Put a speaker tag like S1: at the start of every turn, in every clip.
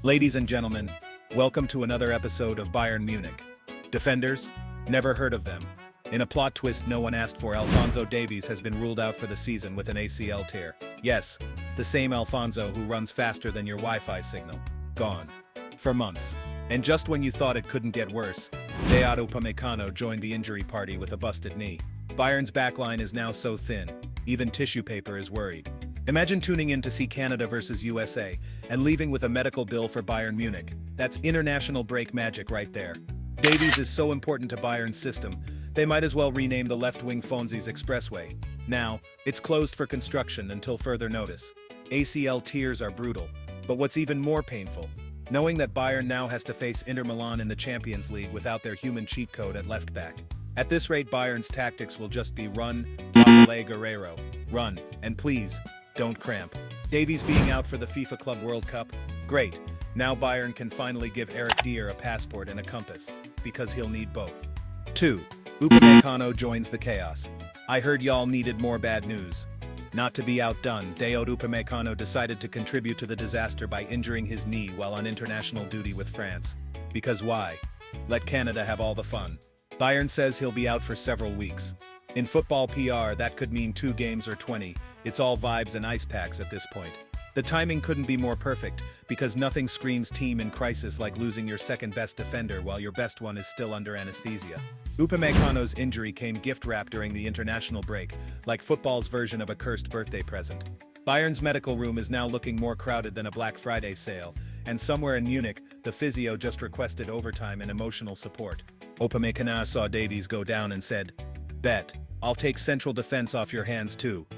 S1: Ladies and gentlemen, welcome to another episode of Bayern Munich. Defenders? Never heard of them. In a plot twist no one asked for, Alphonso Davies has been ruled out for the season with an ACL tear. Yes, the same Alphonso who runs faster than your Wi-Fi signal. Gone. For months. And just when you thought it couldn't get worse, Dayot Upamecano joined the injury party with a busted knee. Bayern's backline is now so thin, even tissue paper is worried. Imagine tuning in to see Canada versus USA and leaving with a medical bill for Bayern Munich. That's international break magic right there. Davies is so important to Bayern's system, they might as well rename the left wing Fonzie's Expressway. Now, it's closed for construction until further notice. ACL tears are brutal, but what's even more painful, knowing that Bayern now has to face Inter Milan in the Champions League without their human cheat code at left back. At this rate, Bayern's tactics will just be run, Guerrero, run, and please, don't cramp. Davies being out for the FIFA Club World Cup? Great. Now Bayern can finally give Eric Dier a passport and a compass, because he'll need both. 2. Upamecano joins the chaos. I heard y'all needed more bad news. Not to be outdone, Dayot Upamecano decided to contribute to the disaster by injuring his knee while on international duty with France. Because why? Let Canada have all the fun. Bayern says he'll be out for several weeks. In football PR, that could mean 2 games or 20. It's all vibes and ice packs at this point. The timing couldn't be more perfect, because nothing screams team in crisis like losing your second best defender while your best one is still under anesthesia. Upamecano's injury came gift-wrapped during the international break, like football's version of a cursed birthday present. Bayern's medical room is now looking more crowded than a Black Friday sale, and somewhere in Munich, the physio just requested overtime and emotional support. Upamecano saw Davies go down and said, "Bet, I'll take central defense off your hands too."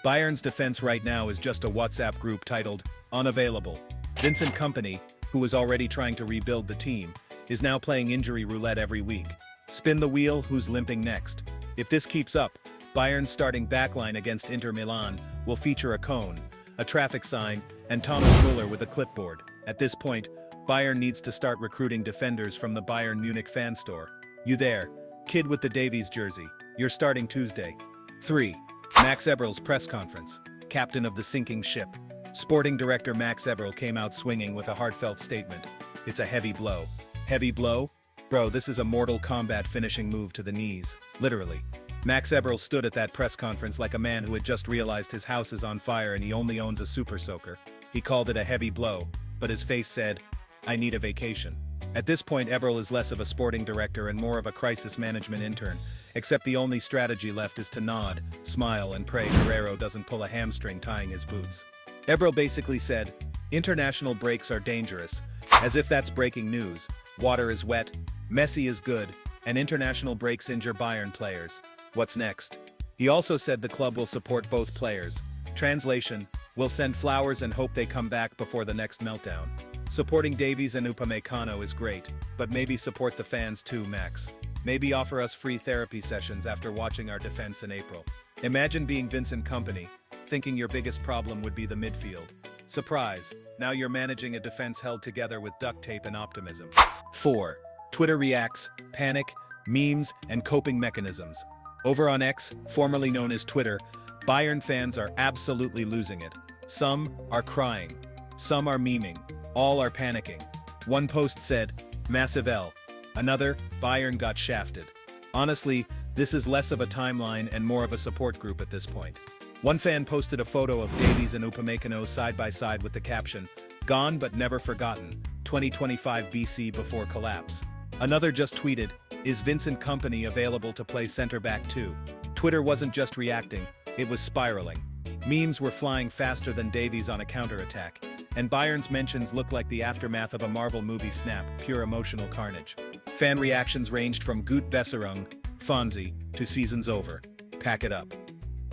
S1: Bayern's defense right now is just a WhatsApp group titled, "Unavailable." Vincent Kompany, who was already trying to rebuild the team, is now playing injury roulette every week. Spin the wheel, who's limping next? If this keeps up, Bayern's starting backline against Inter Milan will feature a cone, a traffic sign, and Thomas Muller with a clipboard. At this point, Bayern needs to start recruiting defenders from the Bayern Munich fan store. You there, kid with the Davies jersey, you're starting Tuesday. 3. Max Eberl's press conference. Captain of the sinking ship. Sporting director Max Eberl came out swinging with a heartfelt statement. It's a heavy blow. Heavy blow? Bro, this is a Mortal Kombat finishing move to the knees. Literally. Max Eberl stood at that press conference like a man who had just realized his house is on fire and he only owns a super soaker. He called it a heavy blow, but his face said, "I need a vacation." At this point, Eberl is less of a sporting director and more of a crisis management intern, except the only strategy left is to nod, smile, and pray Guerrero doesn't pull a hamstring tying his boots. Eberl basically said, "International breaks are dangerous," as if that's breaking news. Water is wet, Messi is good, and international breaks injure Bayern players. What's next? He also said the club will support both players. Translation, we'll send flowers and hope they come back before the next meltdown. Supporting Davies and Upamecano is great, but maybe support the fans too, Max. Maybe offer us free therapy sessions after watching our defense in April. Imagine being Vincent Kompany, thinking your biggest problem would be the midfield. Surprise, now you're managing a defense held together with duct tape and optimism. 4. Twitter reacts, panic, memes, and coping mechanisms. Over on X, formerly known as Twitter, Bayern fans are absolutely losing it. Some are crying. Some are memeing. All are panicking. One post said, "Massive L." Another, "Bayern got shafted." Honestly, this is less of a timeline and more of a support group at this point. One fan posted a photo of Davies and Upamecano side by side with the caption, "Gone but never forgotten, 2025 BC before collapse." Another just tweeted, "Is Vincent Kompany available to play center back too?" Twitter wasn't just reacting, it was spiraling. Memes were flying faster than Davies on a counterattack, and Bayern's mentions looked like the aftermath of a Marvel movie snap, pure emotional carnage. Fan reactions ranged from Gut Besserung, Fonzie, to season's over. Pack it up.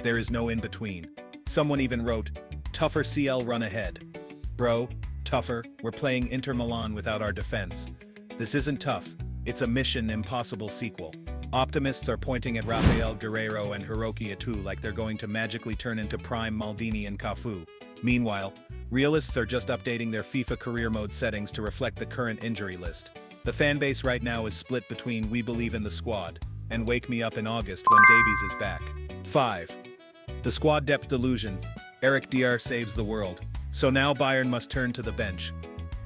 S1: There is no in-between. Someone even wrote, "Tougher CL run ahead." Bro, tougher, we're playing Inter Milan without our defense. This isn't tough, it's a Mission Impossible sequel. Optimists are pointing at Rafael Guerrero and Hiroki Ito like they're going to magically turn into prime Maldini and Cafu. Meanwhile, realists are just updating their FIFA career mode settings to reflect the current injury list. The fanbase right now is split between "We believe in the squad" and "Wake me up in August when Davies is back." 5. The squad depth delusion. Eric Dier saves the world. So now Bayern must turn to the bench.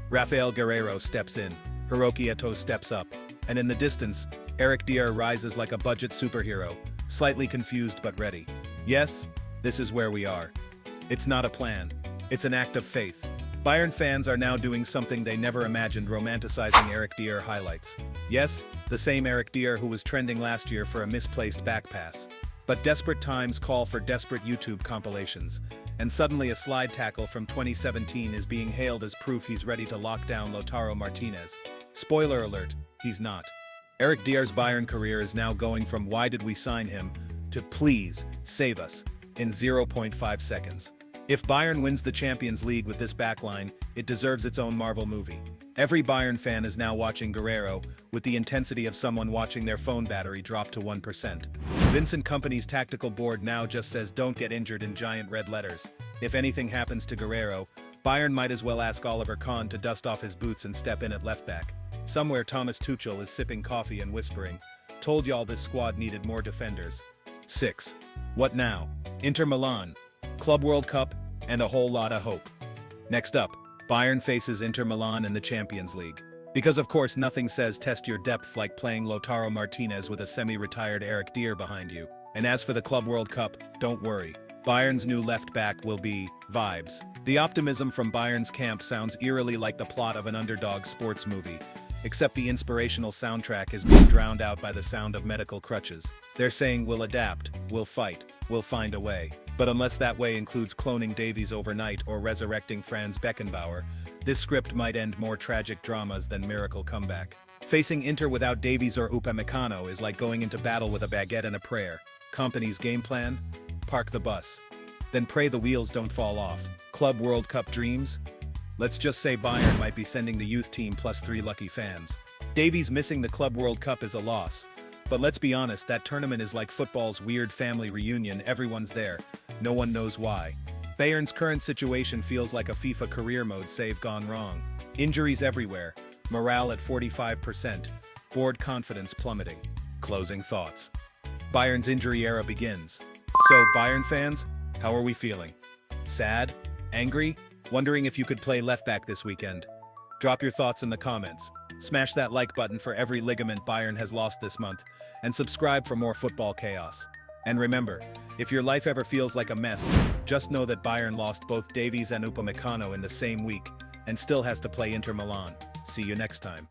S1: Rafael Guerreiro steps in, Hiroki Ito steps up, and in the distance, Eric Dier rises like a budget superhero, slightly confused but ready. Yes, this is where we are. It's not a plan. It's an act of faith. Bayern fans are now doing something they never imagined, romanticizing Eric Dier highlights. Yes, the same Eric Dier who was trending last year for a misplaced back pass. But desperate times call for desperate YouTube compilations, and suddenly a slide tackle from 2017 is being hailed as proof he's ready to lock down Lautaro Martinez. Spoiler alert, he's not. Eric Dier's Bayern career is now going from "why did we sign him" to "please, save us" in 0.5 seconds. If Bayern wins the Champions League with this backline, it deserves its own Marvel movie. Every Bayern fan is now watching Guerreiro with the intensity of someone watching their phone battery drop to 1%. Vincent Kompany's tactical board now just says "don't get injured" in giant red letters. If anything happens to Guerreiro, Bayern might as well ask Oliver Kahn to dust off his boots and step in at left back. Somewhere Thomas Tuchel is sipping coffee and whispering, "Told y'all this squad needed more defenders." 6. What now? Inter Milan, Club World Cup, and a whole lot of hope. Next up, Bayern faces Inter Milan in the Champions League. Because of course nothing says test your depth like playing Lautaro Martinez with a semi-retired Eric Dier behind you. And as for the Club World Cup, don't worry. Bayern's new left back will be vibes. The optimism from Bayern's camp sounds eerily like the plot of an underdog sports movie, except the inspirational soundtrack is being drowned out by the sound of medical crutches. They're saying we'll adapt, we'll fight, we'll find a way. But unless that way includes cloning Davies overnight or resurrecting Franz Beckenbauer, this script might end more tragic dramas than miracle comeback. Facing Inter without Davies or Upamecano is like going into battle with a baguette and a prayer. Kompany's game plan? Park the bus. Then pray the wheels don't fall off. Club World Cup dreams? Let's just say Bayern might be sending the youth team plus 3 lucky fans. Davies missing the Club World Cup is a loss. But let's be honest, that tournament is like football's weird family reunion. Everyone's there. No one knows why. Bayern's current situation feels like a FIFA career mode save gone wrong. Injuries everywhere. Morale at 45%. Board confidence plummeting. Closing thoughts. Bayern's injury era begins. So, Bayern fans, how are we feeling? Sad? Angry? Wondering if you could play left back this weekend? Drop your thoughts in the comments. Smash that like button for every ligament Bayern has lost this month, and subscribe for more football chaos. And remember, if your life ever feels like a mess, just know that Bayern lost both Davies and Upamecano in the same week, and still has to play Inter Milan. See you next time.